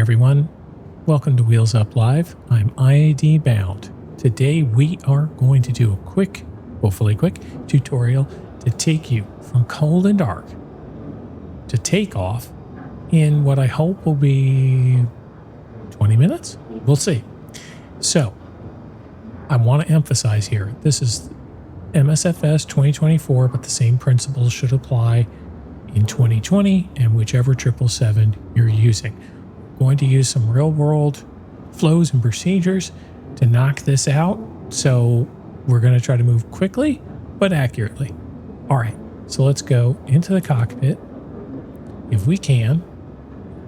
everyone. Welcome to Wheels Up Live. I'm IAD Bound. Today we are going to do a quick, hopefully quick, tutorial to take you from cold and dark to takeoff in what I hope will be 20 minutes. We'll see. So, I want to emphasize here, this is MSFS 2024, but the same principles should apply in 2020 and whichever 777 you're using. We're going to use some real-world flows and procedures to knock this out. So we're going to try to move quickly, but accurately. All right, so let's go into the cockpit. If we can,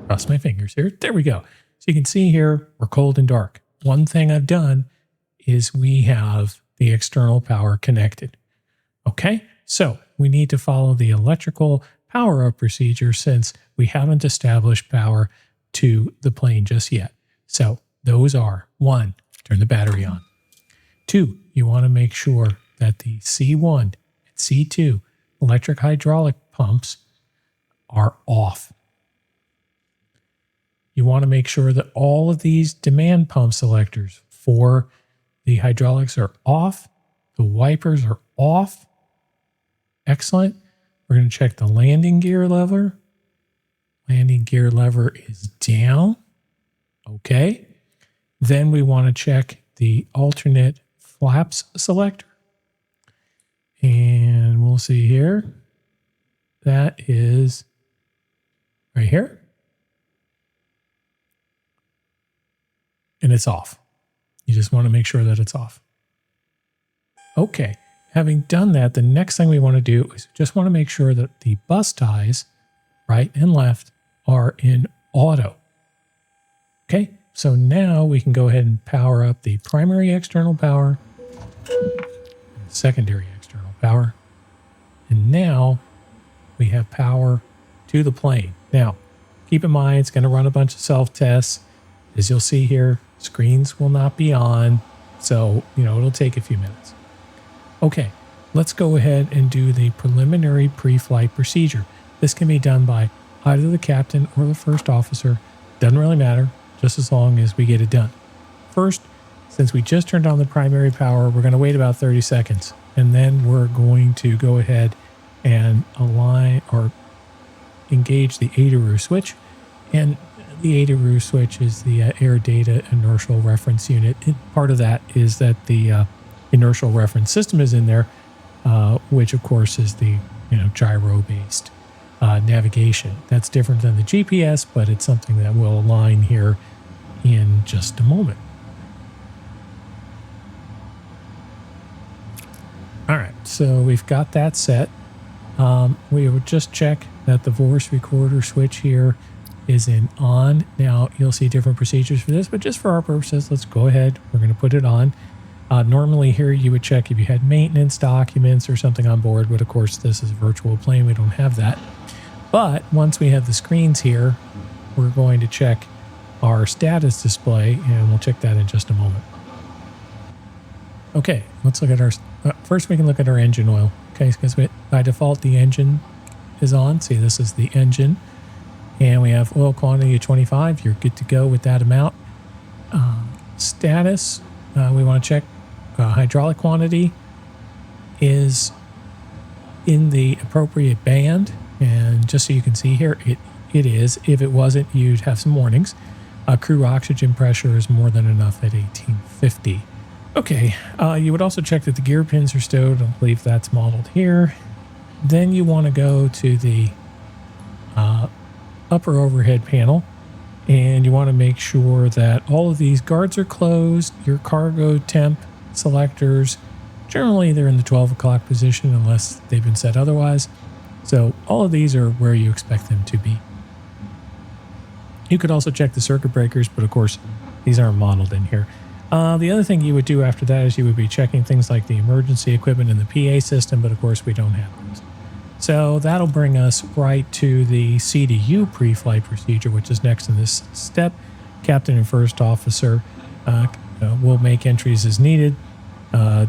cross my fingers here. There we go. So you can see here, we're cold and dark. One thing I've done is we have the external power connected. Okay, so we need to follow the electrical power-up procedure since we haven't established power to the plane just yet. So those are: 1, turn the battery on. 2, you want to make sure that the C1 and C2 electric hydraulic pumps are off. You want to make sure that all of these demand pump selectors for the hydraulics are off. The wipers are off. Excellent. We're going to check the landing gear lever. Landing gear lever is down. Okay. Then we want to check the alternate flaps selector. And we'll see here. That is right here. And it's off. You just want to make sure that it's off. Okay. Having done that, the next thing we want to do is just want to make sure that the bus ties, right and left, are in auto. Okay, so now we can go ahead and power up the primary external power, and secondary external power, and now we have power to the plane. Now, keep in mind, it's going to run a bunch of self-tests. As you'll see here, screens will not be on, so, it'll take a few minutes. Okay, let's go ahead and do the preliminary pre-flight procedure. This can be done by either the captain or the first officer. Doesn't really matter, just as long as we get it done. First, since we just turned on the primary power, we're going to wait about 30 seconds. And then we're going to go ahead and align or engage the ADARU switch. And the ADARU switch is the Air Data Inertial Reference Unit. Part of that is that the inertial reference system is in there, which of course is the gyro-based navigation. That's different than the GPS, but it's something that will align here in just a moment. All right, so we've got that set. We would just check that the voice recorder switch here is in on. Now you'll see different procedures for this, but just for our purposes, let's go ahead. We're going to put it on. Normally here you would check if you had maintenance documents or something on board, but of course this is a virtual plane. We don't have that. But once we have the screens here, we're going to check our status display, and we'll check that in just a moment. Okay, let's look at our, first we can look at our engine oil. Okay, because by default the engine is on. See, this is the engine. And we have oil quantity of 25. You're good to go with that amount. Status, we want to check hydraulic quantity is in the appropriate band. And just so you can see here, it is. If it wasn't, you'd have some warnings. Crew oxygen pressure is more than enough at 1850. Okay, you would also check that the gear pins are stowed. I believe that's modeled here. Then you want to go to the upper overhead panel, and you want to make sure that all of these guards are closed. Your cargo temp selectors, generally they're in the 12 o'clock position unless they've been set otherwise. So all of these are where you expect them to be. You could also check the circuit breakers, but of course these aren't modeled in here. The other thing you would do after that is you would be checking things like the emergency equipment in the PA system, but of course we don't have those. So that'll bring us right to the CDU Preflight Procedure, which is next in this step. Captain and first officer will make entries as needed.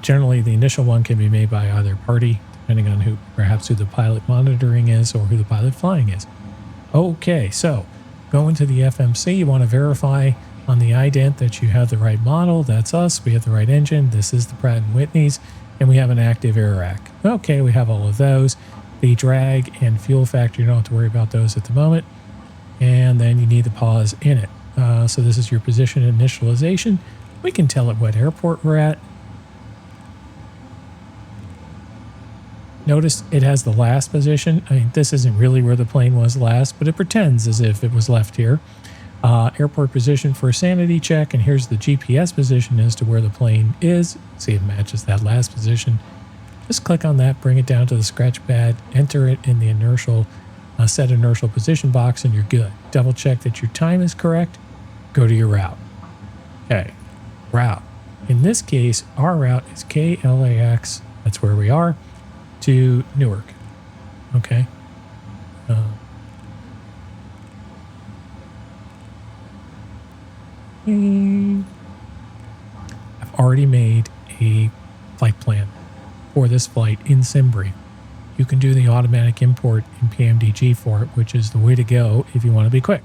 Generally, the initial one can be made by either party, depending on perhaps who the pilot monitoring is or who the pilot flying is. Okay, so Go into the FMC. You want to verify on the ident that you have the right model. That's us. We have the right engine. This is the Pratt & Whitney's. And we have an active air rack. Okay, we have all of those. The drag and fuel factor, you don't have to worry about those at the moment. And then you need the pause in it. So this is your position initialization. We can tell it what airport we're at. Notice it has the last position. I mean, this isn't really where the plane was last, but it pretends as if it was left here. Airport position for a sanity check, and here's the GPS position as to where the plane is. See if it matches that last position. Just click on that, bring it down to the scratch pad, enter it in the inertial set inertial position box, and you're good. Double check that your time is correct. Go to your route. Okay, route. In this case, our route is KLAX. That's where we are, to Newark. Okay. I've already made a flight plan for this flight in SimBrief. You can do the automatic import in PMDG for it, which is the way to go if you want to be quick.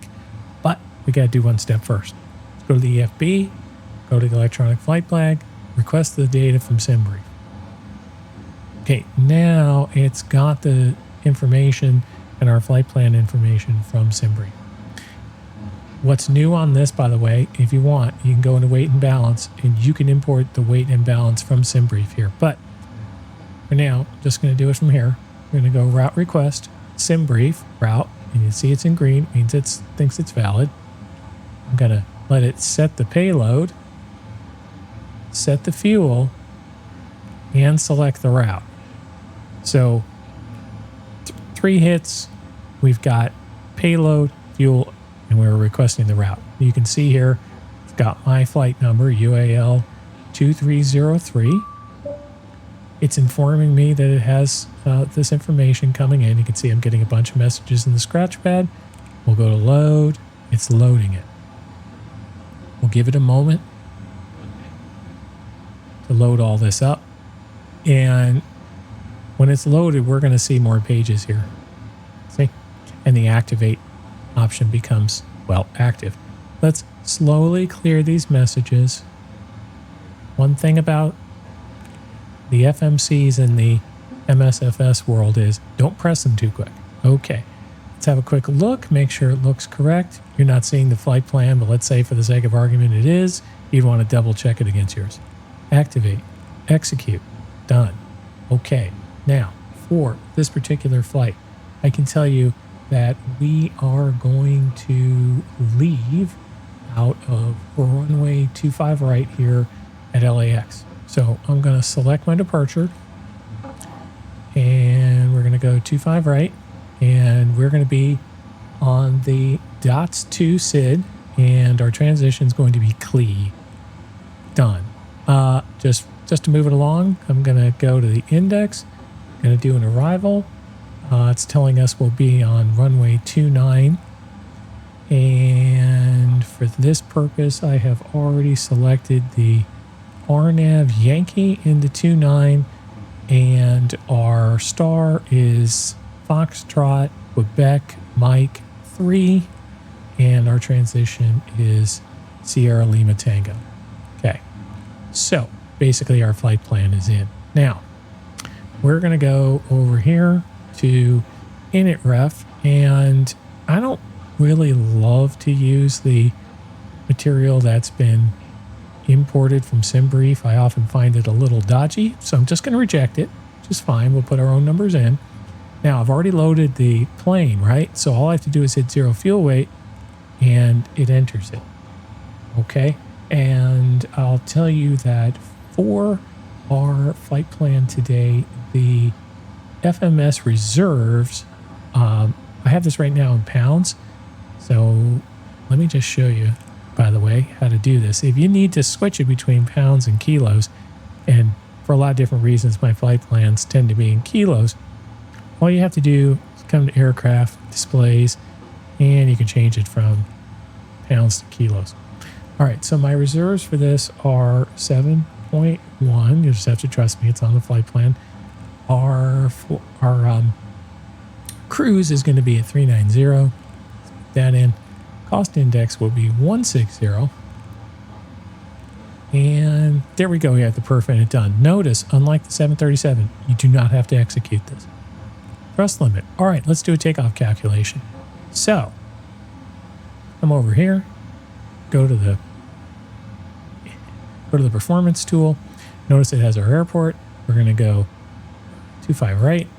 But we got to do one step first. Let's go to the EFB, go to the electronic flight flag, request the data from SimBrief. Okay, now it's got the information and our flight plan information from SimBrief. What's new on this, by the way, if you want, you can go into weight and balance, and you can import the weight and balance from SimBrief here. But for now, I'm just going to do it from here. We're going to go route request, SimBrief, route, and you see it's in green, means it thinks it's valid. I'm going to let it set the payload, set the fuel, and select the route. So 3 hits, we've got payload, fuel, and we're requesting the route. You can see here, it's got my flight number, UAL 2303. It's informing me that it has this information coming in. You can see I'm getting a bunch of messages in the scratch pad. We'll go to load. It's loading it. We'll give it a moment to load all this up. And when it's loaded, we're going to see more pages here. See? And the activate option becomes, well, active. Let's slowly clear these messages. One thing about the FMCs in the MSFS world is don't press them too quick. Okay, let's have a quick look, make sure it looks correct. You're not seeing the flight plan, but let's say for the sake of argument it is. You'd want to double check it against yours. Activate, execute, done. Okay, now for this particular flight, I can tell you that we are going to leave out of runway 25 right here at LAX. So I'm going to select my departure, and we're going to go 25 right, and we're going to be on the DOTS 2 SID, and our transition is going to be CLE. Done. Just to move it along, I'm going to go to the index, going to do an arrival. It's telling us we'll be on runway 29. And for this purpose, I have already selected the RNAV Yankee into 29. And our star is Foxtrot, Quebec, Mike 3. And our transition is Sierra Lima Tango. Okay. So basically our flight plan is in. Now, we're going to go over here to init.ref, and I don't really love to use the material that's been imported from SimBrief. I often find it a little dodgy, so I'm just going to reject it, which is fine. We'll put our own numbers in. Now, I've already loaded the plane, right? So all I have to do is hit 0 fuel weight, and it enters it. Okay? And I'll tell you that for our flight plan today, the FMS reserves, I have this right now in pounds. So let me just show you, by the way, how to do this. If you need to switch it between pounds and kilos, and for a lot of different reasons, my flight plans tend to be in kilos, all you have to do is come to aircraft, displays, and you can change it from pounds to kilos. All right, so my reserves for this are 7.1. You just have to trust me, it's on the flight plan. Our cruise is going to be at 390. Let's put that in. Cost index will be 160. And there we go. We have the perf and it done. Notice, unlike the 737, you do not have to execute this. Thrust limit. All right, let's do a takeoff calculation. So, come over here, go to the performance tool. Notice it has our airport. We're going to go 25 right.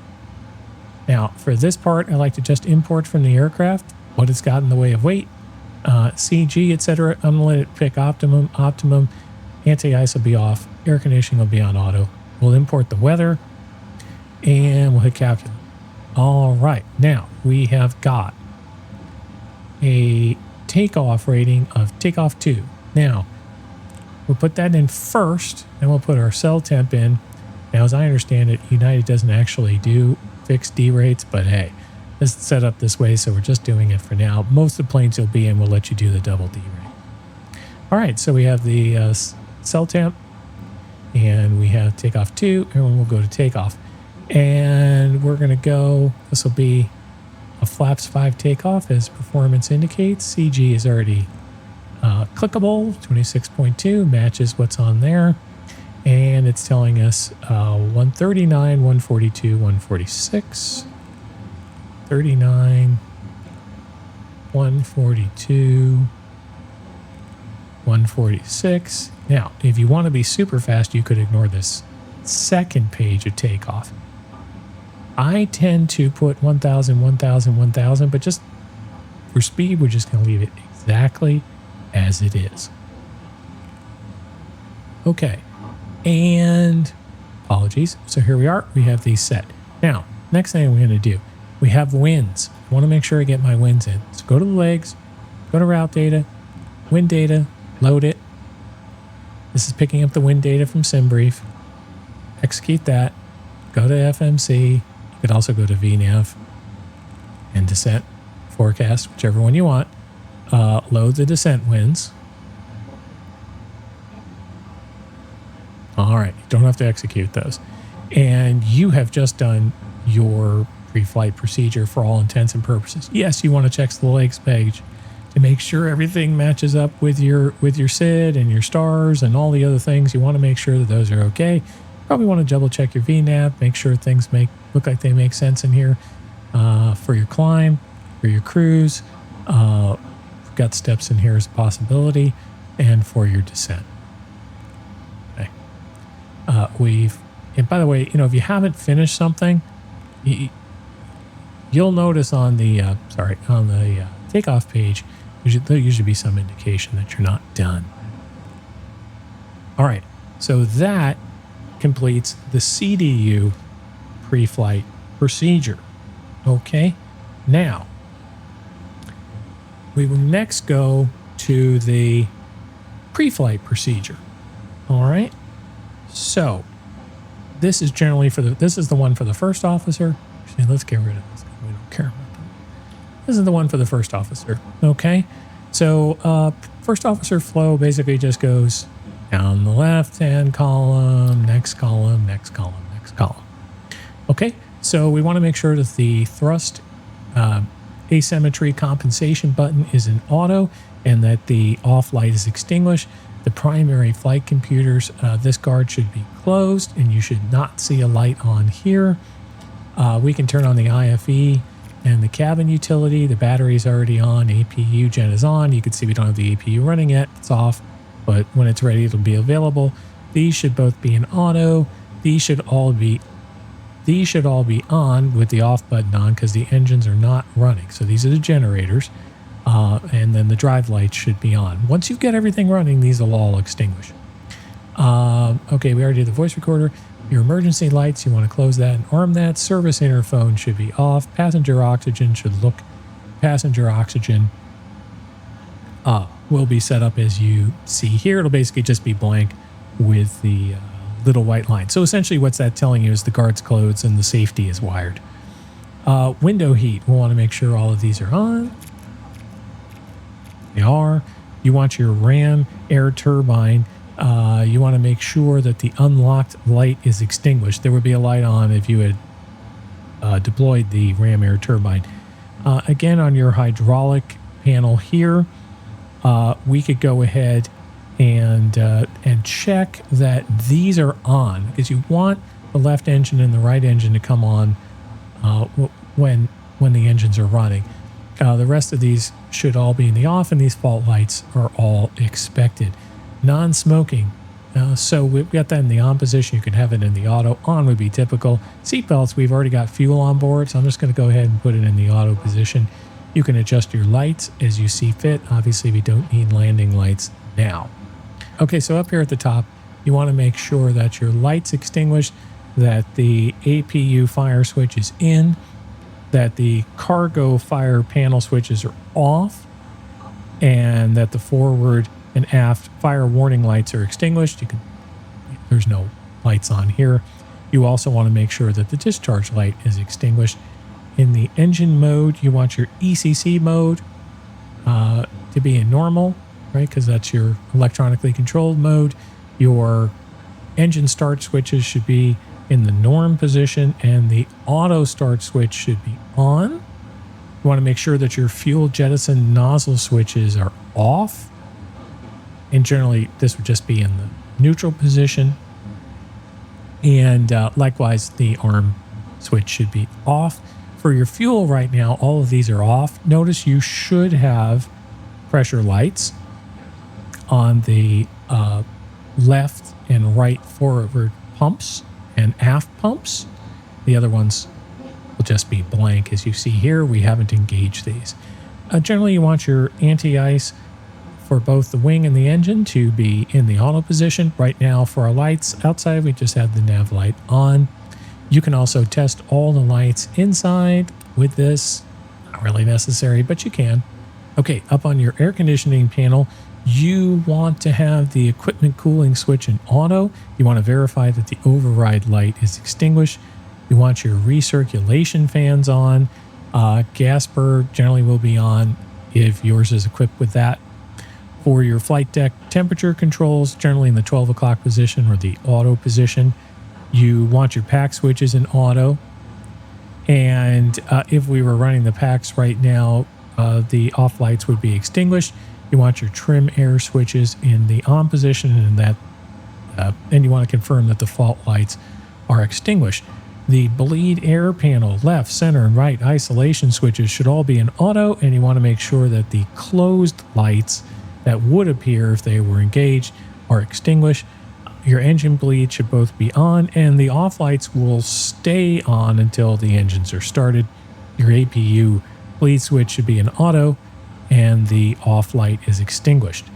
Now, for this part, I like to just import from the aircraft what it's got in the way of weight, CG, etc. I'm going to let it pick optimum. Anti-ice will be off. Air conditioning will be on auto. We'll import the weather, and we'll hit calculate. All right, now we have got a takeoff rating of takeoff 2. Now, we'll put that in first, and we'll put our cell temp in. Now, as I understand it, United doesn't actually do fixed D rates, but hey, this is set up this way, so we're just doing it for now. Most of the planes you'll be in will let you do the double D rate. All right, so we have the cell temp, and we have takeoff 2, and we'll go to takeoff. And we're going to go, this will be a flaps 5 takeoff as performance indicates. CG is already clickable, 26.2, matches what's on there. And it's telling us 139, 142, 146, 39, 142, 146. Now, if you want to be super fast, you could ignore this second page of takeoff. I tend to put 1,000, 1,000, 1,000, but just for speed, we're just going to leave it exactly as it is. Okay, and apologies. So here we are. We have these set. Now, next thing we're going to do, we have winds. I want to make sure I get my winds in. So go to the legs, go to route data, wind data, load it. This is picking up the wind data from SimBrief. Execute that. Go to FMC. You could also go to VNav and descent forecast, whichever one you want. Load the descent winds. All right, you don't have to execute those. And you have just done your pre-flight procedure for all intents and purposes. Yes, you want to check the legs page to make sure everything matches up with your SID and your stars and all the other things. You want to make sure that those are okay. Probably want to double check your VNav, make sure things look like they make sense in here for your climb, for your cruise. We've got steps in here as a possibility, and for your descent. Okay. And by the way, if you haven't finished something, you'll notice on the takeoff page, there'll usually be some indication that you're not done. All right, so that completes the CDU Preflight Procedure. Okay, now we will next go to the Preflight Procedure. All right, so this is generally this is the one for the first officer. Actually, let's get rid of this because we don't care about that. This is the one for the first officer. Okay, so first officer flow basically just goes down the left-hand column, next column, next column, next column. Okay, so we want to make sure that the thrust asymmetry compensation button is in auto and that the off light is extinguished. The primary flight computers, this guard should be closed and you should not see a light on here. We can turn on the IFE and the cabin utility. The battery is already on, APU gen is on. You can see we don't have the APU running yet, it's off. But when it's ready, it'll be available. These should both be in auto. These should all be on with the off button on because the engines are not running. So these are the generators. And then the drive lights should be on. Once you get everything running, these will all extinguish. Okay, we already did the voice recorder. Your emergency lights, you want to close that and arm that. Service interphone should be off. Passenger oxygen will be set up as you see here. It'll basically just be blank with the little white line. So essentially what's that telling you is the guard's closed and the safety is wired. Window heat, we'll want to make sure all of these are on. They are. You want your ram air turbine. You want to make sure that the unlocked light is extinguished. There would be a light on if you had deployed the ram air turbine. Again, on your hydraulic panel here, we could go ahead and check that these are on, because you want the left engine and the right engine to come on when the engines are running. The rest of these should all be in the off, and these fault lights are all expected. Non-smoking. So we've got that in the on position. You can have it in the auto. On would be typical. Seatbelts, we've already got fuel on board, so I'm just going to go ahead and put it in the auto position. You can adjust your lights as you see fit. Obviously, we don't need landing lights now. Okay, so up here at the top, you want to make sure that your light's extinguished, that the APU fire switch is in, that the cargo fire panel switches are off, and that the forward and aft fire warning lights are extinguished. There's no lights on here. You also want to make sure that the discharge light is extinguished. In the engine mode, you want your ECC mode to be in normal, right? Because that's your electronically controlled mode. Your engine start switches should be in the norm position, and the auto start switch should be on. You want to make sure that your fuel jettison nozzle switches are off. And generally, this would just be in the neutral position. And likewise, the arm switch should be off. For your fuel right now, all of these are off. Notice you should have pressure lights on the left and right forward pumps and aft pumps. The other ones will just be blank. As you see here, we haven't engaged these. Generally, you want your anti-ice for both the wing and the engine to be in the auto position. Right now, for our lights outside, we just have the nav light on. You can also test all the lights inside with this. Not really necessary, but you can. Okay, up on your air conditioning panel, you want to have the equipment cooling switch in auto. You want to verify that the override light is extinguished. You want your recirculation fans on. Gasper generally will be on if yours is equipped with that. For your flight deck temperature controls, generally in the 12 o'clock position or the auto position, you want your pack switches in auto. And if we were running the packs right now, the off lights would be extinguished. You want your trim air switches in the on position, and you want to confirm that the fault lights are extinguished. The bleed air panel, left, center, and right isolation switches should all be in auto, and you want to make sure that the closed lights that would appear if they were engaged are extinguished. Your engine bleed should both be on, and the off lights will stay on until the engines are started. Your APU bleed switch should be in auto, and the off light is extinguished.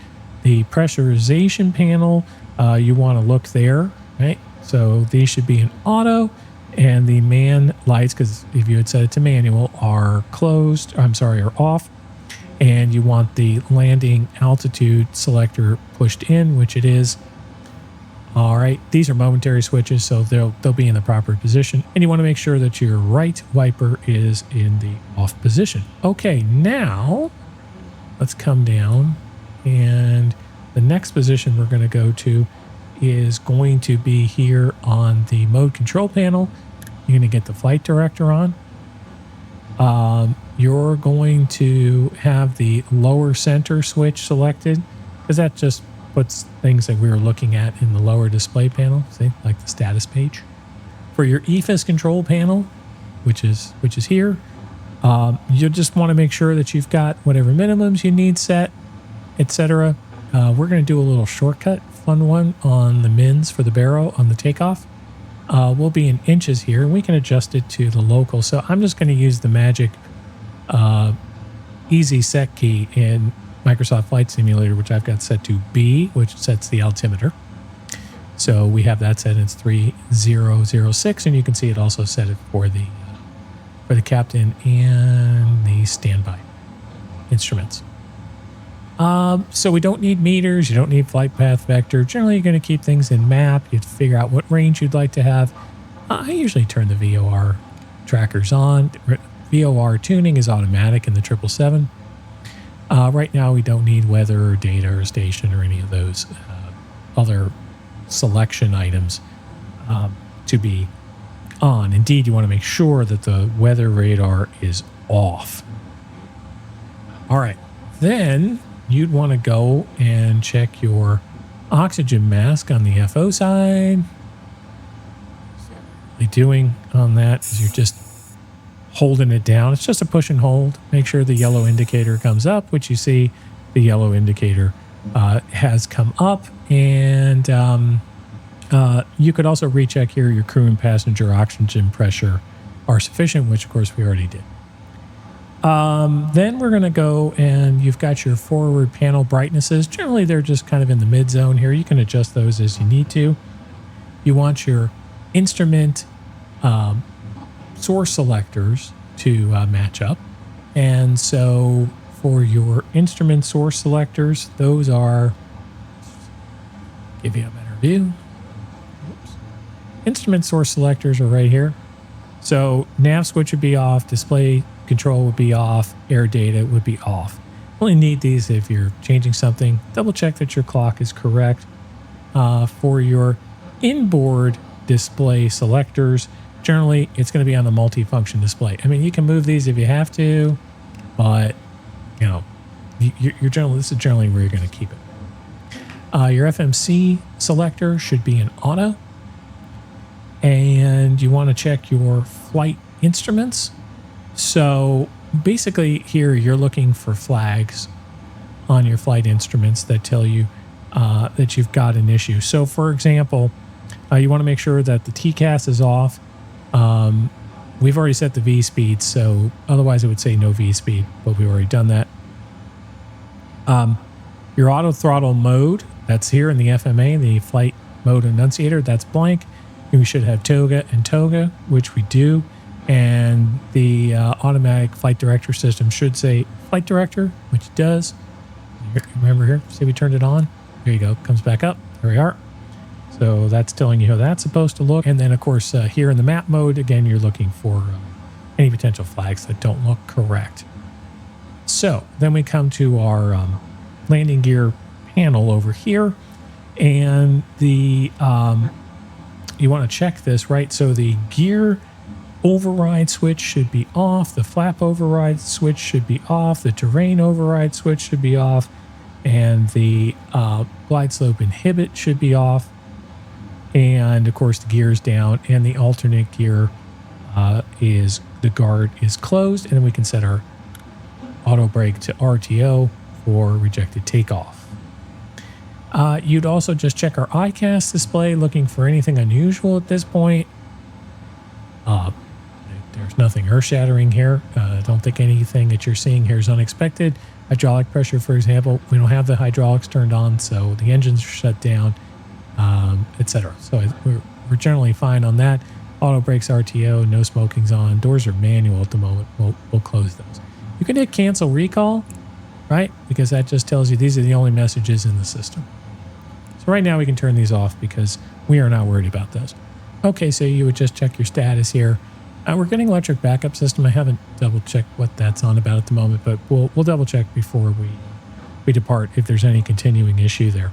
The pressurization panel, you want to look there, right? So these should be in auto, and the man lights, because if you had set it to manual, are off. And you want the landing altitude selector pushed in, which it is. All right, these are momentary switches, so they'll be in the proper position. And you want to make sure that your right wiper is in the off position. Okay, now let's come down, and the next position we're going to go to is going to be here on the mode control panel. You're going to get the flight director on. You're going to have the lower center switch selected, because that just puts things that we were looking at in the lower display panel, see, like the status page. For your EFIS control panel, which is here, you just want to make sure that you've got whatever minimums you need set, etc. We're going to do a little shortcut, fun one, on the mins for the barrow on the takeoff. We'll be in inches here, and we can adjust it to the local. So I'm just going to use the magic easy set key in Microsoft Flight Simulator, which I've got set to B, which sets the altimeter. So we have that set. It's 3006, and you can see it also set it for the captain and the standby instruments. So we don't need meters. You don't need flight path vector. Generally, you're going to keep things in map. You have to figure out what range you'd like to have. I usually turn the VOR trackers on. VOR tuning is automatic in the 777. Right now, we don't need weather or data or station or any of those other selection items to be on. Indeed, you want to make sure that the weather radar is off. All right. Then you'd want to go and check your oxygen mask on the FO side. What you're doing on that is you're just holding it down. It's just a push and hold. Make sure the yellow indicator comes up, which you see the yellow indicator has come up. And you could also recheck here your crew and passenger oxygen pressure are sufficient, which of course we already did. Then we're going to go and you've got your forward panel brightnesses. Generally, they're just kind of in the mid zone here. You can adjust those as you need to. You want your instrument source selectors to match up. And so for your instrument source selectors, those are, give you a better view. Oops. Instrument source selectors are right here. So nav switch would be off, display control would be off, air data would be off. Only need these if you're changing something. Double check that your clock is correct. For your inboard display selectors, generally it's going to be on the multi-function display. I mean, you can move these if you have to, but you know, you're generally, this is generally where you're going to keep it. Your FMC selector should be in auto. And you want to check your flight instruments. So basically here you're looking for flags on your flight instruments that tell you that you've got an issue. So for example, you want to make sure that the TCAS is off. We've already set the V speed, so otherwise it would say no V speed, but we've already done that. Your auto throttle mode, that's here in the FMA, the flight mode annunciator, that's blank. We should have toga and toga, which we do. And the automatic flight director system should say flight director, which it does. Remember here, see we turned it on. There you go, comes back up. There we are. So that's telling you how that's supposed to look. And then of course here in the map mode, again, you're looking for any potential flags that don't look correct. So then we come to our landing gear panel over here. And the you want to check this, right? So the gear override switch should be off. The flap override switch should be off. The terrain override switch should be off. And the glide slope inhibit should be off. And of course the gear is down and the alternate gear is, the guard is closed. And then we can set our auto brake to RTO for rejected takeoff. You'd also just check our ICAS display, looking for anything unusual at this point. There's nothing earth-shattering here. I don't think anything that you're seeing here is unexpected. Hydraulic pressure, for example, we don't have the hydraulics turned on, so the engines are shut down, etc. So we're generally fine on that. Auto brakes RTO, no smoking's on. Doors are manual at the moment. We'll close those. You can hit cancel recall, right? Because that just tells you these are the only messages in the system. So right now we can turn these off because we are not worried about those. Okay, so you would just check your status here. We're getting electric backup system. I haven't double checked what that's on about at the moment, but we'll double check before we depart if there's any continuing issue there.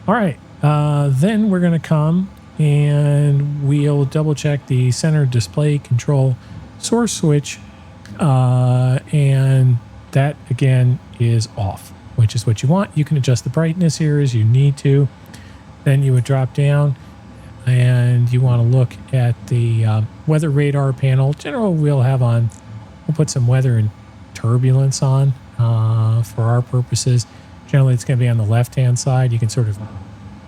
All right, then we're going to come and we'll double check the center display control source switch, and that again is off, which is what you want. You can adjust the brightness here as you need to. Then you would drop down and you want to look at the weather radar panel. Generally, we'll put some weather and turbulence on for our purposes. Generally, it's going to be on the left-hand side. You can sort of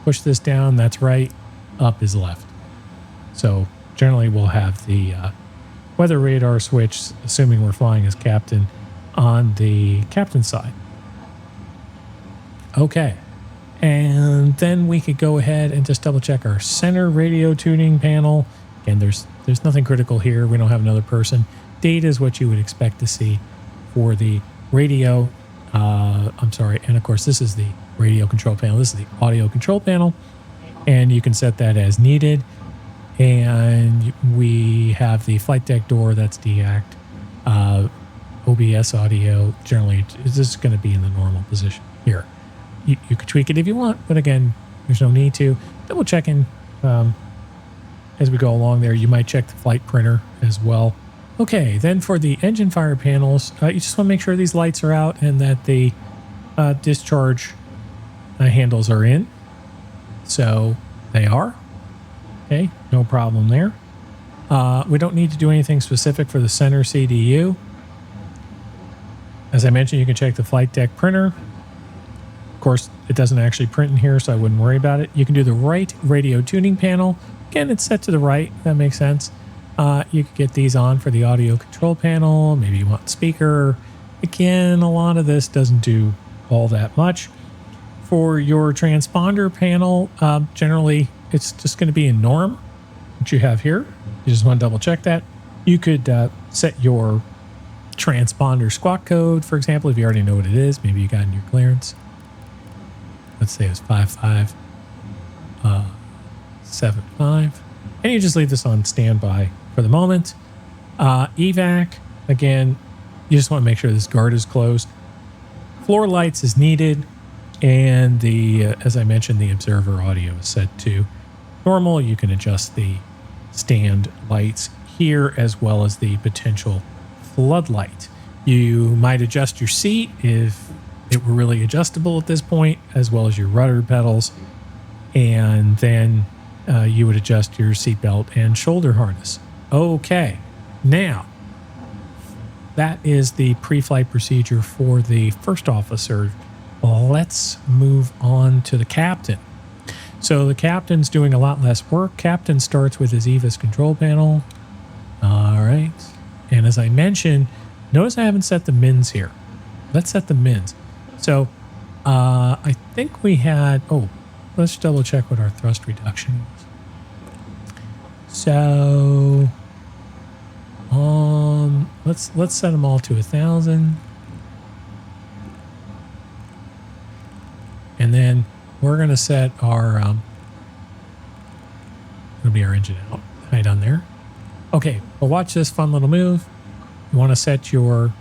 push this down. That's right. Up is left. So generally, we'll have the weather radar switch, assuming we're flying as captain, on the captain side. Okay. And then we could go ahead and just double check our center radio tuning panel. Again, there's nothing critical here. We don't have another person. Data is what you would expect to see for the radio. And of course, this is the radio control panel. This is the audio control panel. And you can set that as needed. And we have the flight deck door, that's deact. OBS audio, generally, this is going to be in the normal position here. You could tweak it if you want, but again, there's no need to. Double checking as we go along there. You might check the flight printer as well Okay, then for the engine fire panels, you just want to make sure these lights are out and that the discharge handles are in. So they are. Okay, no problem there. We don't need to do anything specific for the center CDU. As I mentioned, you can check the flight deck printer. Of course, it doesn't actually print in here, so I wouldn't worry about it. You can do the right radio tuning panel. Again, it's set to the right. That makes sense. You can get these on for the audio control panel. Maybe you want speaker. Again, a lot of this doesn't do all that much. For your transponder panel, generally, it's just going to be in norm, which you have here. You just want to double check that. You could set your transponder squawk code, for example, if you already know what it is. Maybe you got in your clearance. Let's say it's 5575. And you just leave this on standby for the moment. Evac, again, you just want to make sure this guard is closed. Floor lights is needed. And the, as I mentioned, the observer audio is set to normal. You can adjust the stand lights here as well as the potential floodlight. You might adjust your seat if it were really adjustable at this point, as well as your rudder pedals. And then you would adjust your seatbelt and shoulder harness. Okay, now that is the pre-flight procedure for the first officer. Let's move on to the captain. So the captain's doing a lot less work. Captain starts with his EVIS control panel. All right. And as I mentioned, notice I haven't set the mins here. Let's set the mins. So I think we had, let's double check what our thrust reduction was. So let's set them all to 1,000. And then we're going to set our, it'll be our engine out height on there. Okay, well, watch this fun little move. You want to set your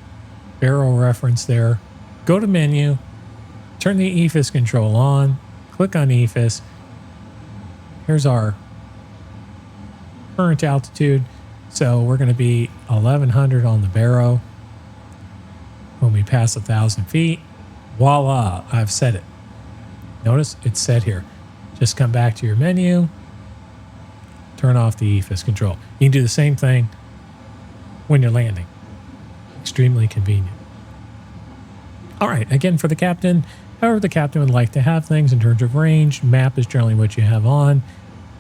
barrel reference there. Go to menu, turn the EFIS control on, click on EFIS. Here's our current altitude. So we're going to be 1,100 on the barrow. When we pass 1,000 feet, voila, I've set it. Notice it's set here. Just come back to your menu, turn off the EFIS control. You can do the same thing when you're landing. Extremely convenient. All right, again for the captain, however the captain would like to have things in terms of range, map is generally what you have on.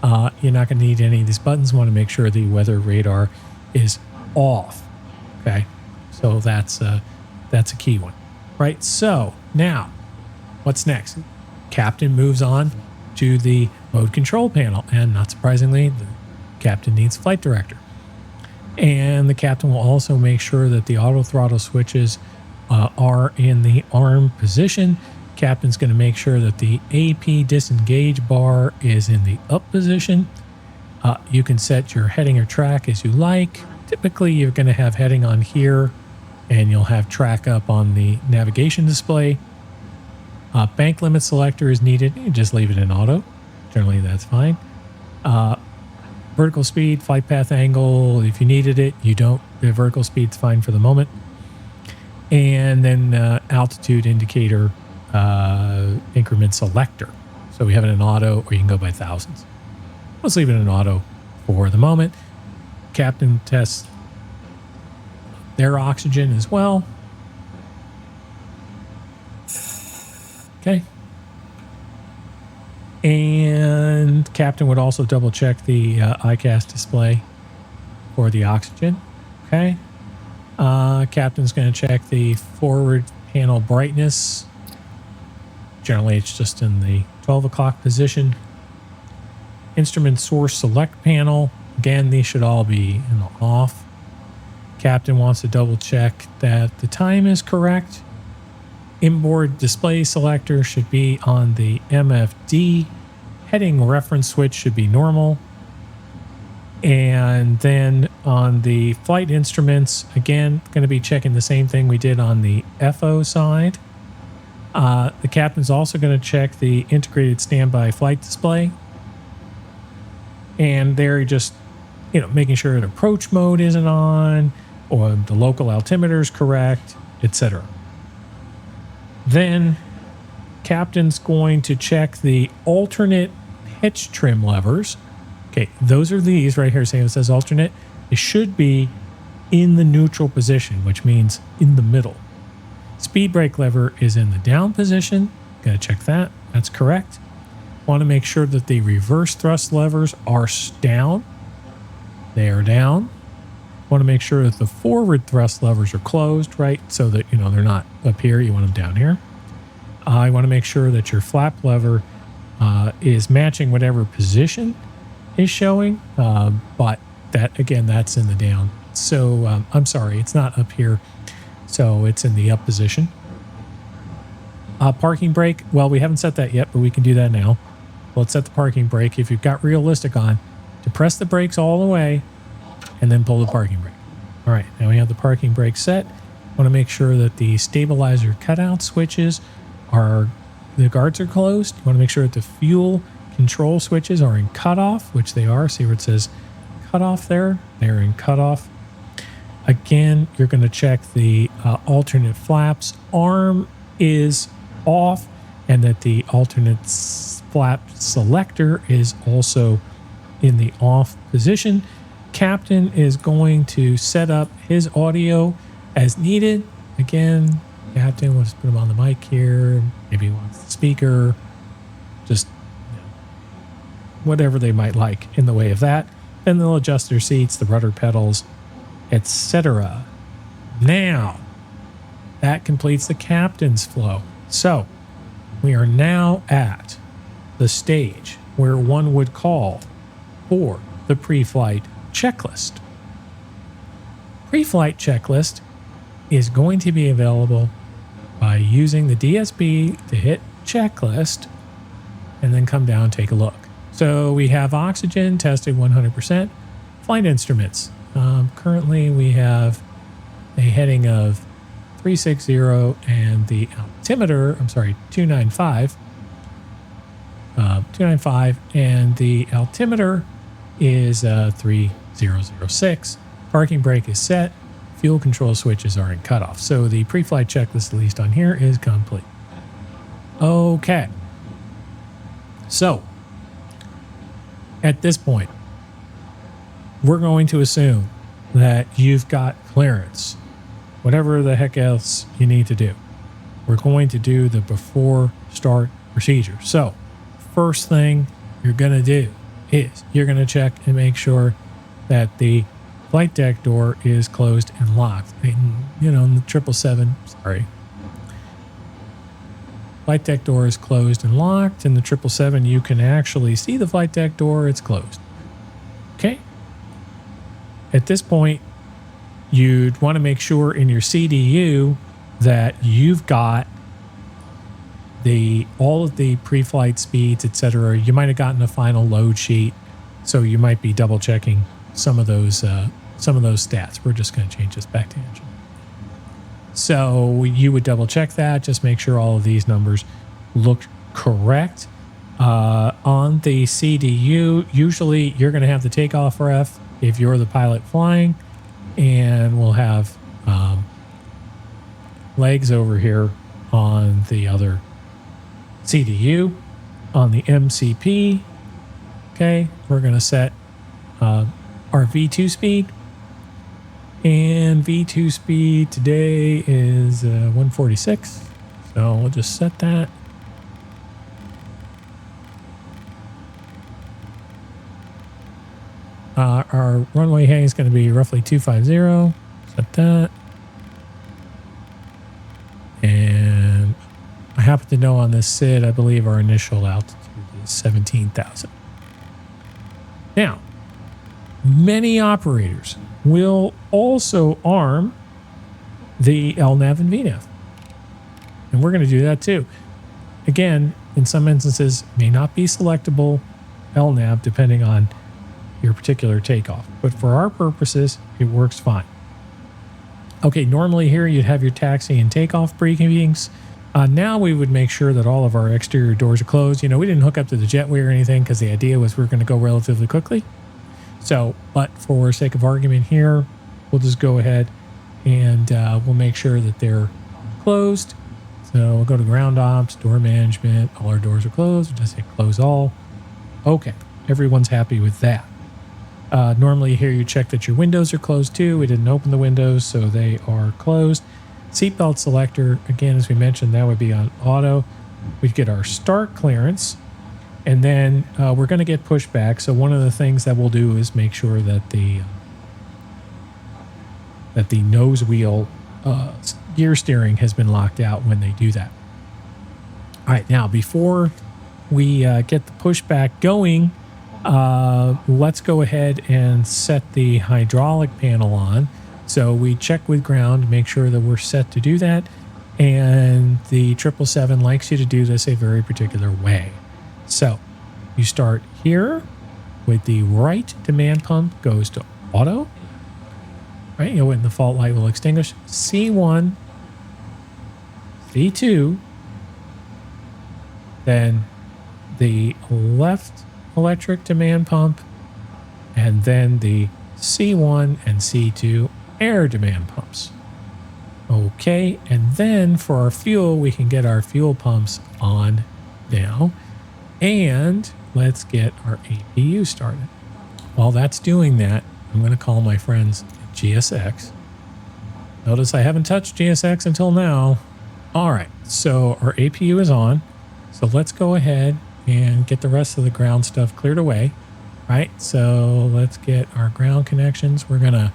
You're not going to need any of these buttons. You want to make sure the weather radar is off. Okay, so that's a key one. Right, so now what's next? Captain moves on to the mode control panel, and not surprisingly, the captain needs flight director. And the captain will also make sure that the auto throttle switches are in the arm position. Captain's going to make sure that the AP disengage bar is in the up position. You can set your heading or track as you like. Typically, you're going to have heading on here, and you'll have track up on the navigation display. Bank limit selector is needed. You can just leave it in auto. Generally, that's fine. Vertical speed, flight path angle, if you needed it, you don't. The vertical speed's fine for the moment. And then altitude indicator increment selector. So we have it in auto, or you can go by thousands. Let's leave it in auto for the moment. Captain tests their oxygen as well. Okay. And captain would also double check the ICAS display for the oxygen. Okay. Captain's going to check the forward panel brightness. Generally, it's just in the 12 o'clock position. Instrument source select panel. Again, these should all be in the off. Captain wants to double check that the time is correct. Inboard display selector should be on the MFD. Heading reference switch should be normal. And then on the flight instruments, again, going to be checking the same thing we did on the FO side. The captain's also going to check the integrated standby flight display. And there he just making sure that approach mode isn't on or the local altimeter is correct, etc. Then captain's going to check the alternate pitch trim levers. Okay, those are these right here. Saying it says alternate. It should be in the neutral position, which means in the middle. Speed brake lever is in the down position. Got to check that. That's correct. Want to make sure that the reverse thrust levers are down. They are down. Want to make sure that the forward thrust levers are closed, right? So that, they're not up here. You want them down here. I want to make sure that your flap lever is matching whatever position is showing. But that, again, that's in the down. So I'm sorry, it's not up here. So it's in the up position. Parking brake. Well, we haven't set that yet, but we can do that now. Let's set the parking brake. If you've got realistic on, to press the brakes all the way and then pull the parking brake. All right, now we have the parking brake set. Want to make sure that the stabilizer cutout switches the guards are closed. You want to make sure that the fuel control switches are in cutoff, which they are. See where it says cutoff there? They're in cutoff. Again, you're going to check the alternate flaps. Arm is off, and that the alternate flap selector is also in the off position. Captain is going to set up his audio as needed. Again, captain, let's put him on the mic here. Maybe he wants the speaker. Just whatever they might like in the way of that. Then they'll adjust their seats, the rudder pedals, etc. Now, that completes the captain's flow. So, we are now at the stage where one would call for the pre-flight checklist. Pre-flight checklist is going to be available by using the DSB to hit checklist and then come down and take a look. So we have oxygen tested 100%. Flight instruments. Currently we have a heading of 360 and the altimeter, 295. 295 and the altimeter is 3006. Parking brake is set. Fuel control switches are in cutoff. So the pre-flight checklist, at least on here, is complete. Okay. So, at this point, we're going to assume that you've got clearance. Whatever the heck else you need to do. We're going to do the before start procedure. So, first thing you're going to do is you're going to check and make sure that the flight deck door is closed and locked. In the 777, flight deck door is closed and locked. In the 777, you can actually see the flight deck door. It's closed. Okay. At this point, you'd want to make sure in your CDU that you've got all of the pre-flight speeds, etc. You might have gotten a final load sheet, so you might be double checking some of those stats. We're just going to change this back to engine. So you would double check that, just make sure all of these numbers look correct. On the CDU, usually you're going to have the takeoff ref if you're the pilot flying, and we'll have legs over here on the other CDU. On the MCP, okay, we're going to set our V2 speed. And V2 speed today is 146. So we'll just set that. Our runway hang is going to be roughly 250. Set that. And I happen to know on this SID, I believe our initial altitude is 17,000. Now, many operators will also arm the LNAV and VNAV. And we're going to do that too. Again, in some instances, may not be selectable LNAV depending on your particular takeoff. But for our purposes, it works fine. Okay, normally here you'd have your taxi and takeoff briefings. Now we would make sure that all of our exterior doors are closed. We didn't hook up to the jetway or anything because the idea was we're going to go relatively quickly. So, but for sake of argument here, we'll just go ahead and we'll make sure that they're closed. So we'll go to ground ops, door management, all our doors are closed. We'll just hit close all. Okay, everyone's happy with that. Normally here you check that your windows are closed too. We didn't open the windows, so they are closed. Seatbelt selector, again, as we mentioned, that would be on auto. We'd get our start clearance, and then we're going to get pushback. So one of the things that we'll do is make sure that the nose wheel gear steering has been locked out when they do that. All right, now before we get the pushback going, let's go ahead and set the hydraulic panel on. So we check with ground, make sure that we're set to do that. And the 777 likes you to do this a very particular way. So you start here with the right demand pump goes to auto. Right, you know, when the fault light will extinguish. C1, C2, then the left electric demand pump, and then the C1 and C2 air demand pumps. Okay, and then for our fuel, we can get our fuel pumps on now. And let's get our APU started. While that's doing that, I'm going to call my friends at GSX. Notice I haven't touched GSX until now. All right, so our APU is on. So let's go ahead and get the rest of the ground stuff cleared away. Right, so let's get our ground connections. We're going to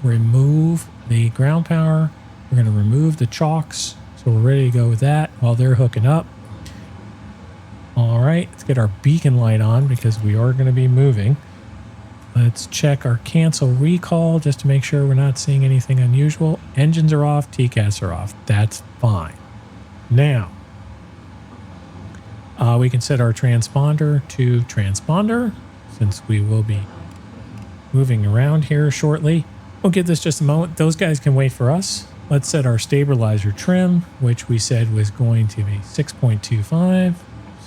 remove the ground power. We're going to remove the chocks. So we're ready to go with that while they're hooking up. All right, let's get our beacon light on because we are going to be moving. Let's check our cancel recall just to make sure we're not seeing anything unusual. Engines are off, TCAS are off. That's fine. Now, we can set our transponder to transponder since we will be moving around here shortly. We'll give this just a moment. Those guys can wait for us. Let's set our stabilizer trim, which we said was going to be 6.25.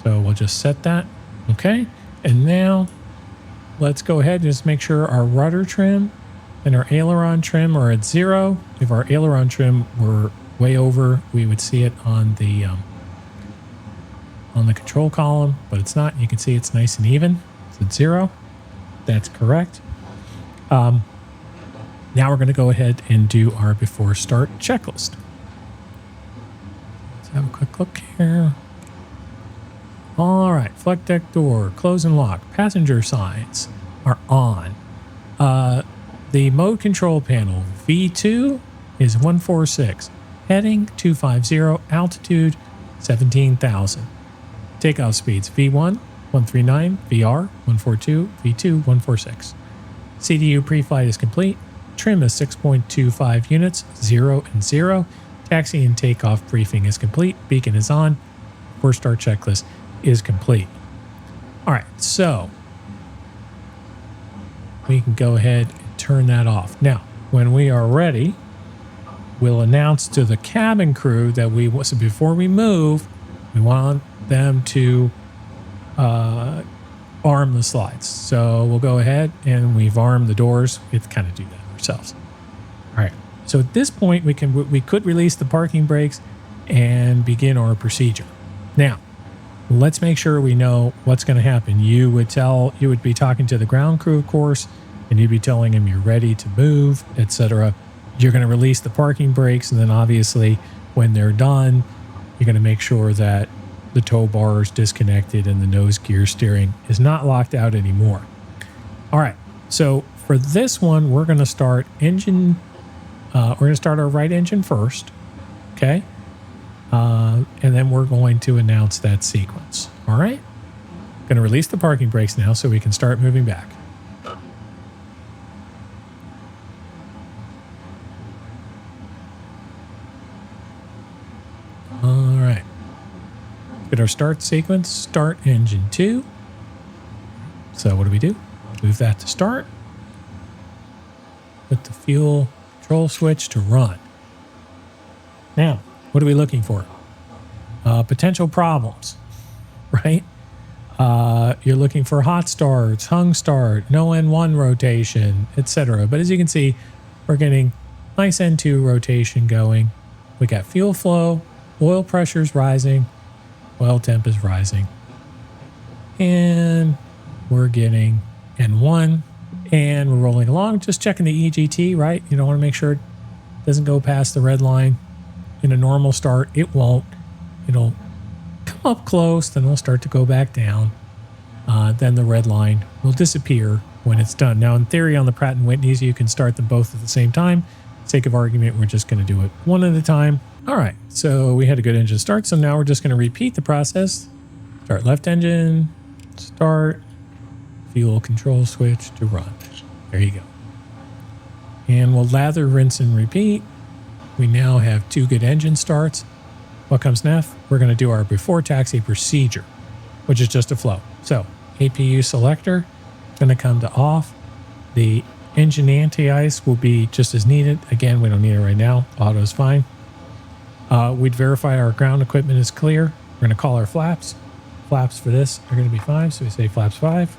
So we'll just set that. Okay. And now let's go ahead and just make sure our rudder trim and our aileron trim are at 0. If our aileron trim were way over, we would see it on the control column, but it's not. You can see it's nice and even. It's at 0. That's correct. Now we're going to go ahead and do our before start checklist. Let's have a quick look here. All right, flight deck door, close and lock. Passenger signs are on. The mode control panel, V2 is 146. Heading 250, altitude 17,000. Takeoff speeds, V1, 139, VR, 142, V2, 146. CDU Preflight is complete. Trim is 6.25 units, 0 and 0. Taxi and takeoff briefing is complete. Beacon is on. Before start checklist is complete. All right, so we can go ahead and turn that off. Now, when we are ready, we'll announce to the cabin crew that so before we move, we want them to arm the slides. So we'll go ahead and we've armed the doors. We have to kind of do that ourselves. All right. So at this point, we could release the parking brakes and begin our procedure. Now, let's make sure we know what's going to happen. You would be talking to the ground crew, of course, and you'd be telling them you're ready to move, etc. You're going to release the parking brakes, and then obviously when they're done, you're going to make sure that the tow bar is disconnected and the nose gear steering is not locked out anymore. All right, so for this one, we're going to start engine. We're going to start our right engine first, okay? And then we're going to announce that sequence. All right, going to release the parking brakes now so we can start moving back. All right. Get our start sequence, start engine 2. So what do? Move that to start. Put the fuel control switch to run. Now, what are we looking for? Potential problems, right? You're looking for hot starts, hung start, no N1 rotation, etc. But as you can see, we're getting nice N2 rotation going. We got fuel flow, oil pressure is rising, oil temp is rising. And we're getting N1 and we're rolling along, just checking the EGT, right? You don't want to make sure it doesn't go past the red line. In a normal start, it won't. It'll come up close, then we'll start to go back down. Then the red line will disappear when it's done. Now, in theory, on the Pratt & Whitneys, you can start them both at the same time. For the sake of argument, we're just going to do it one at a time. All right, so we had a good engine start, so now we're just going to repeat the process. Start left engine, start, fuel control switch to run. There you go. And we'll lather, rinse, and repeat. We now have 2 good engine starts. What comes next? We're going to do our before taxi procedure, which is just a flow. So APU selector is going to come to off. The engine anti-ice will be just as needed. Again, we don't need it right now. Auto is fine. We'd verify our ground equipment is clear. We're going to call our flaps. Flaps for this are going to be 5. So we say flaps 5.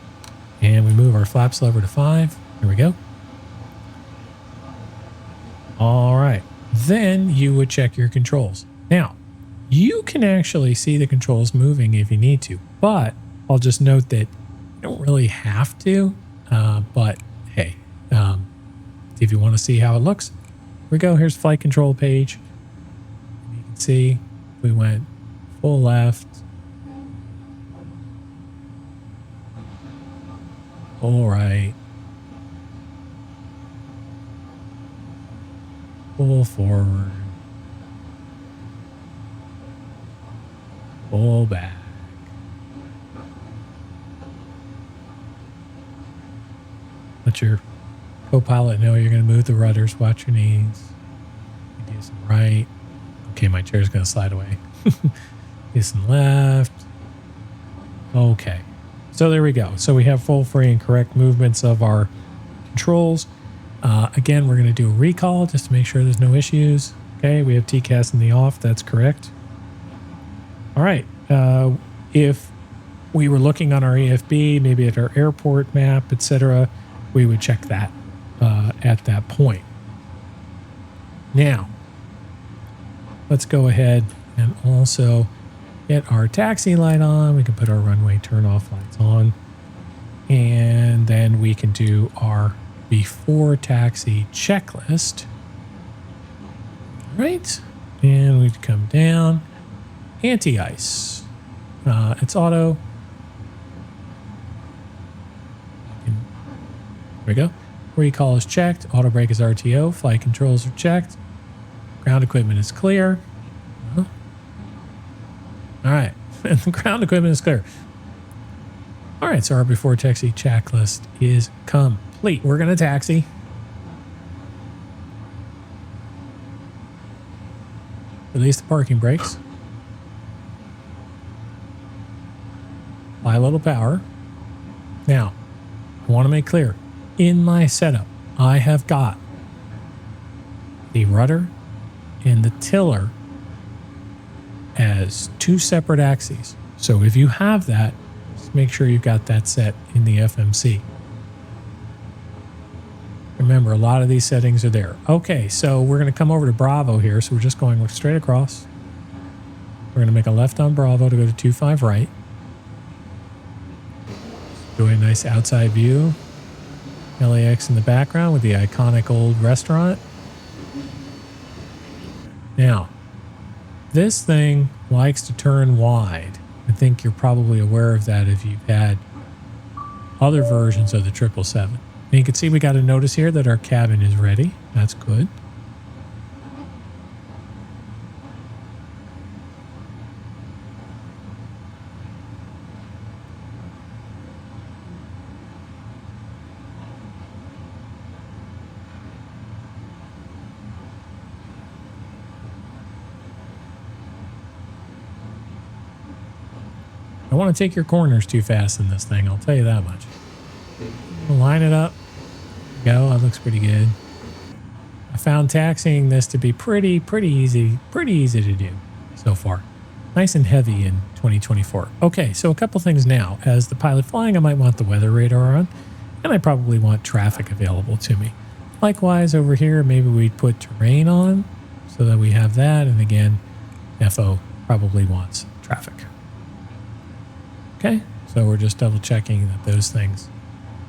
And we move our flaps lever to 5. Here we go. All right. Then you would check your controls. Now, you can actually see the controls moving if you need to, but I'll just note that you don't really have to. But hey, if you want to see how it looks, here we go. Here's flight control page. And you can see we went full left, full right, full forward, full back. Let your co-pilot know you're going to move the rudders. Watch your knees. Do some right. Okay, my chair's going to slide away. Do some left. Okay. So there we go. So we have full, free, and correct movements of our controls. Again, we're going to do a recall just to make sure there's no issues. Okay, we have TCAS in the off. That's correct. All right. If we were looking on our AFB, maybe at our airport map, etc., we would check that at that point. Now, let's go ahead and also get our taxi light on. We can put our runway turn off lights on. And then we can do our before taxi checklist. All right. And we'd come down. Anti-ice. It's auto. There we go. Recall is checked. Auto brake is RTO. Flight controls are checked. Ground equipment is clear. All right. And the ground equipment is clear. All right. So our before taxi checklist is complete. We're going to taxi. Release the parking brakes. Apply a little power. Now, I want to make clear. In my setup, I have got the rudder and the tiller as 2 separate axes. So if you have that, just make sure you've got that set in the FMC. Remember, a lot of these settings are there. Okay, so we're going to come over to Bravo here. So we're just going straight across. We're going to make a left on Bravo to go to 25 right. Do a nice outside view. LAX in the background with the iconic old restaurant. Now, this thing likes to turn wide. I think you're probably aware of that if you've had other versions of the 777. And you can see we got a notice here that our cabin is ready. That's good. I want to take your corners too fast in this thing. I'll tell you that much. We'll line it up. Go. That looks pretty good. I found taxiing this to be pretty easy to do so far. nice and heavy in 2024. Okay, so a couple things now. As the pilot flying, I might want the weather radar on, and I probably want traffic available to me. Likewise, over here, maybe we'd put terrain on so that we have that. And again, FO probably wants traffic. Okay, so we're just double checking that those things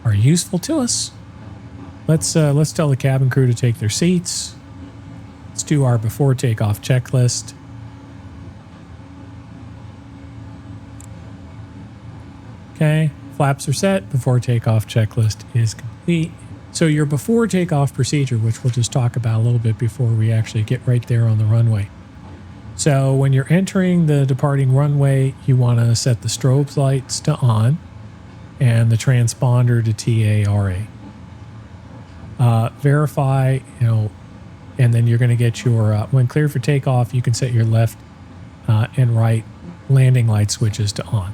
are useful to us. Let's tell the cabin crew to take their seats. Let's do our before takeoff checklist. Okay, flaps are set. Before takeoff checklist is complete. So your before takeoff procedure, which we'll just talk about a little bit before we actually get right there on the runway. So when you're entering the departing runway, you want to set the strobe lights to on and the transponder to TARA. Verify, and then you're going to get your, when clear for takeoff, you can set your left and right landing light switches to on.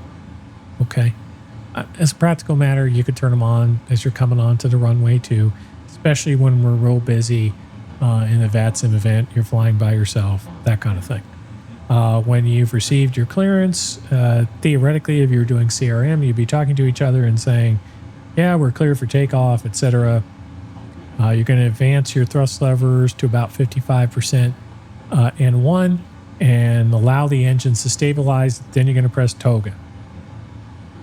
Okay. As a practical matter, you could turn them on as you're coming onto the runway too, especially when we're real busy in the VATSIM event, you're flying by yourself, that kind of thing. When you've received your clearance, theoretically, if you're doing CRM, you'd be talking to each other and saying, yeah, we're clear for takeoff, etc. You're going to advance your thrust levers to about 55% N1 and allow the engines to stabilize. Then you're going to press TOGA.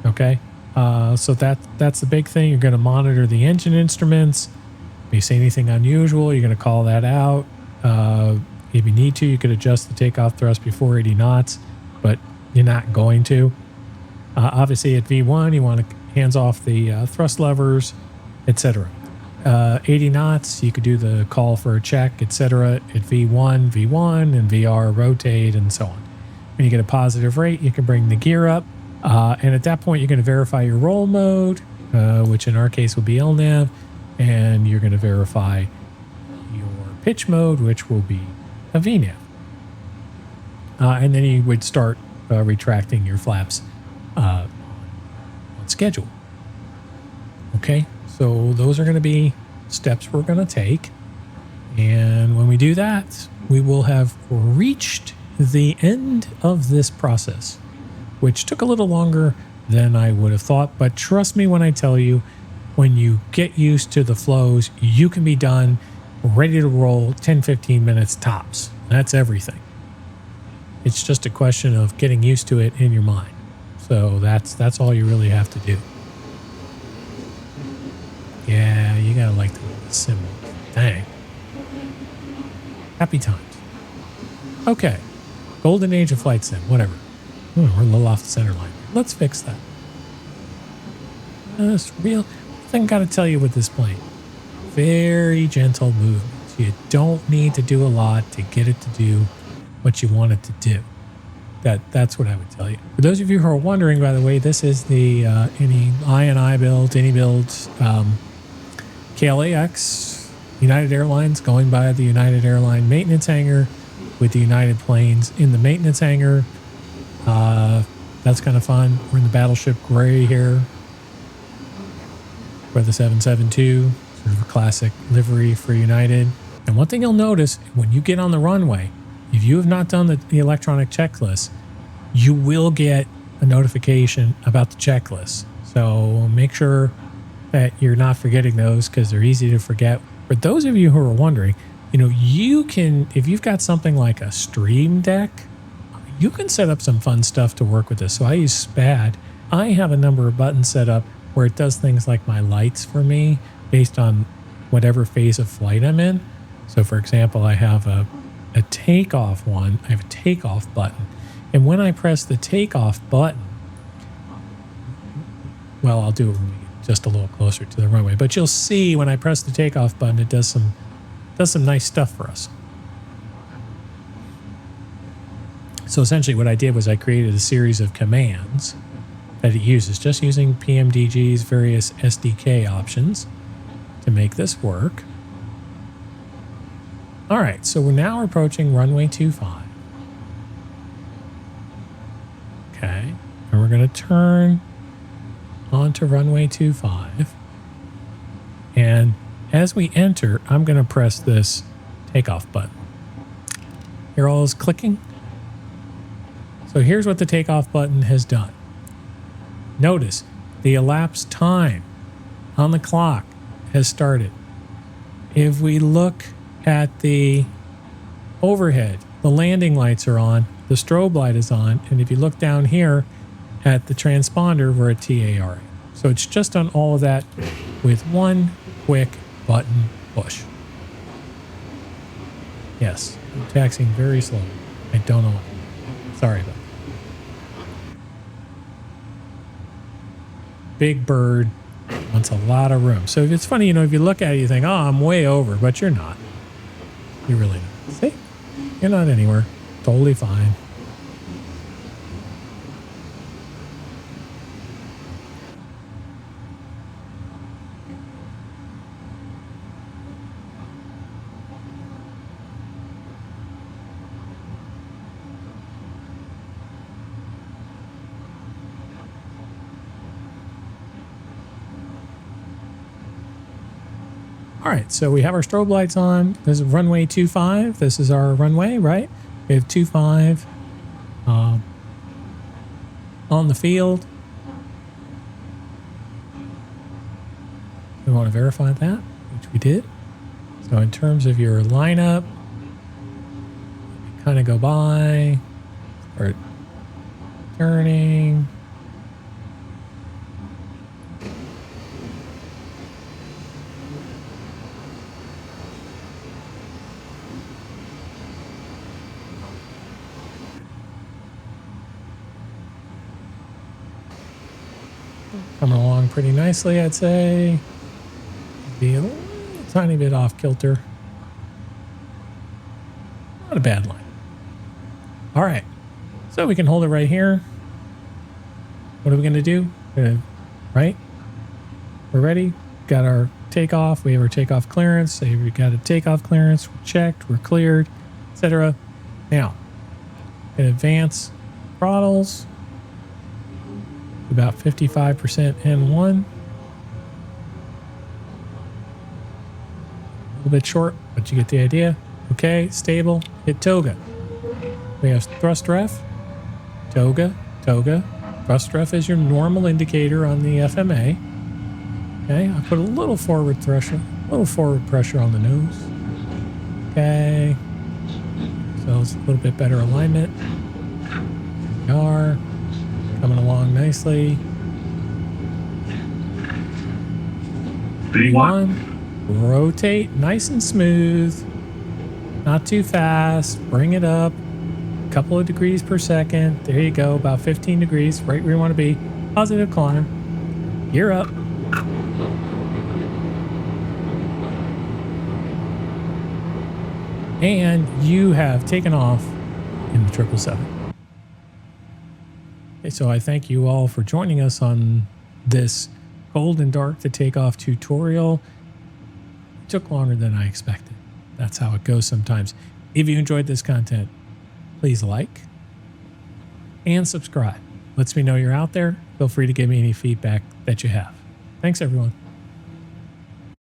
Okay, so that's the big thing. You're going to monitor the engine instruments. If you see anything unusual, you're going to call that out. If you need to, you could adjust the takeoff thrust before 80 knots, but you're not going to. Obviously, at V1, you want to hands off the thrust levers, etc. 80 knots, you could do the call for a check, etc. At V1, and VR, rotate, and so on. When you get a positive rate, you can bring the gear up. And at that point, you're going to verify your roll mode, which in our case will be LNAV, and you're going to verify your pitch mode, which will be a VNAV. And then you would start retracting your flaps on schedule. Okay, so those are going to be steps we're going to take. And when we do that, we will have reached the end of this process, which took a little longer than I would have thought. But trust me when I tell you, when you get used to the flows, you can be done, ready to roll 10-15 minutes tops. That's everything. It's just a question of getting used to it in your mind. So that's all you really have to do. Yeah, you gotta like the symbol. Dang. Happy times. Okay. Golden age of flight sim, whatever. We're a little off the center line. Let's fix that. That's real. I think I gotta tell you with this plane. Very gentle movements. You don't need to do a lot to get it to do what you want it to do. That's what I would tell you. For those of you who are wondering, by the way, this is the any build, KLAX, United Airlines, going by the United Airline maintenance hangar with the United planes in the maintenance hangar. That's kind of fun. We're in the Battleship Gray here for the 772, sort of a classic livery for United. And one thing you'll notice when you get on the runway, if you have not done the electronic checklist, you will get a notification about the checklist. So make sure that you're not forgetting those because they're easy to forget. For those of you who are wondering, you can, if you've got something like a Stream Deck, you can set up some fun stuff to work with this. So I use SPAD. I have a number of buttons set up where it does things like my lights for me based on whatever phase of flight I'm in. So for example, I have a takeoff one. I have a takeoff button. And when I press the takeoff button, well, I'll do it when we get just a little closer to the runway, but you'll see when I press the takeoff button, it does some nice stuff for us. So essentially what I did was I created a series of commands that it uses, just using PMDG's various SDK options to make this work. All right, so we're now approaching runway 25. Okay, and we're going to turn onto runway 25. And as we enter, I'm going to press this takeoff button. Hear all those clicking? So here's what the takeoff button has done. Notice the elapsed time on the clock has started. If we look at the overhead, the landing lights are on, the strobe light is on, and if you look down here at the transponder, we're at TARA. So it's just done all of that with one quick button push. Yes, I'm taxiing very slowly. I don't know why. Sorry about that. Big bird wants a lot of room. So it's funny, you know, if you look at it, you think, oh, I'm way over, but you're not. You're really not. See? You're not anywhere. Totally fine. All right, so we have our strobe lights on. This is runway 25. This is our runway, right? We have 25 on the field. We want to verify that, which we did. So in terms of your lineup, kind of go by, start turning. Coming along pretty nicely, I'd say. Be a tiny bit off kilter. Not a bad line. All right, so we can hold it right here. What are we going to do? Right? We're ready. Got our takeoff. We have our takeoff clearance. Say we got a takeoff clearance. We're checked. We're cleared, etc. Now, in advance throttles. About 55% N1. A little bit short, but you get the idea. Okay, stable. Hit toga. We have thrust ref. Toga, toga. Thrust ref is your normal indicator on the FMA. Okay, I put a little forward pressure, on the nose. Okay, so it's a little bit better alignment. We are coming along nicely. V1. Rotate nice and smooth. Not too fast. Bring it up. A couple of degrees per second. There you go. About 15 degrees. Right where you want to be. Positive climb. Gear up. And you have taken off in the 777. Okay, so I thank you all for joining us on this cold and dark to take off tutorial. It took longer than I expected. That's how it goes sometimes. If you enjoyed this content, please like and subscribe. Lets me know you're out there. Feel free to give me any feedback that you have. Thanks, everyone.